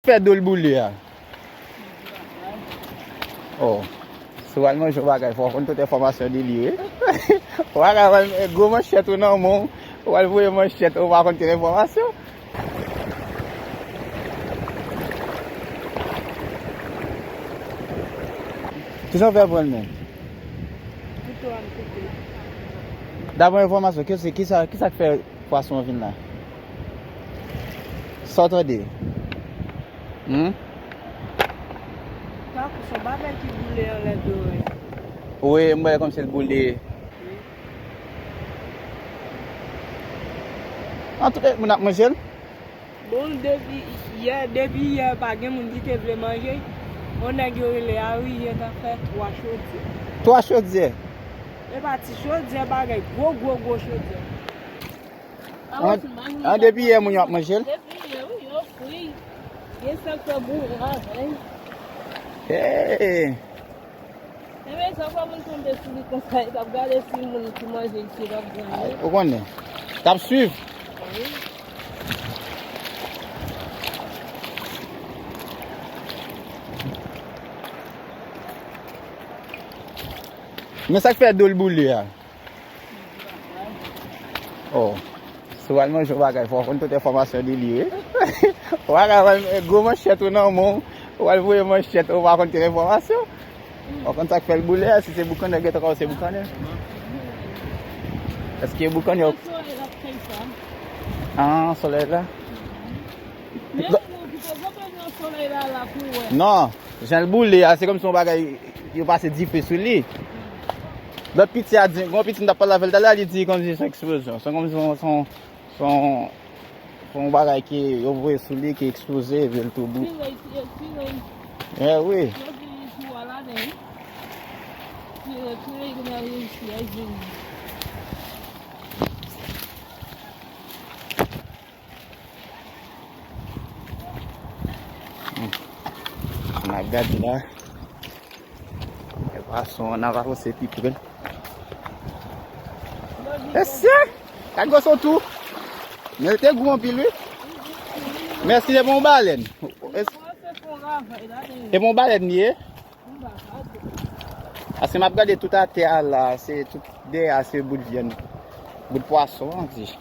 Fè do l boulé ya. Oh. Sou al manjou bagay, fò kon tout informasyon di liye. Waka wal go manchet ou nan moun, wal vouye manchet ou wakon ten informasyon. Ki san fè bon men? D'abon informasyon, ki sa fè poisson vin la? Sotre de? Son bagay ki boule an la do. Oui, mwen kom se l boule. An tout moun ap manjel? Bon, depi yè bagay moun di te vle manje, on a gyore le awi yè ta fè 3 chodze. 3 chodze? E pati chodze bagay, go chodze. An depi yè moun ap manjel? Depi yè, oui, yo fwi. Yè sakte boule an, Hey! Eme, sa pa moun tombe sou li konsay, tap gade si moun ki manje iti rap gane. Ou konnen? Tap suiv? Oui. Men sak fè do l boule ya? Oh. Sou al manjou bagay, fò kon tout informasyon di liye. Waka wal go manchet ou nan moun, wal vouye manchet ou wakon ten informasyon. Wakon sak fè l boule ya, si se boukan de geto ka ou se boukan de? Eske boukan yo? Ah, soleil la? Non, jen l boule ya, se kom son bagay, yo pase 10 fè sou li. L'autre petit a dit, mon petit n'a pas la veille d'aller, il dit comme son explosion. C'est comme son bagage qui est ouvert sous lui, qui est explosé, vers le tout bout. Eh oui. On a regardé là. Et poisson, on a ramassé pipi. Est-ce que vous avez tout? Mais c'est grand pile. Merci de mon baleine. Et mon baleine nié? Parce que m'a regardé tout à terre là, c'est tout derrière ce bout de viande. Bout de poisson, on dit.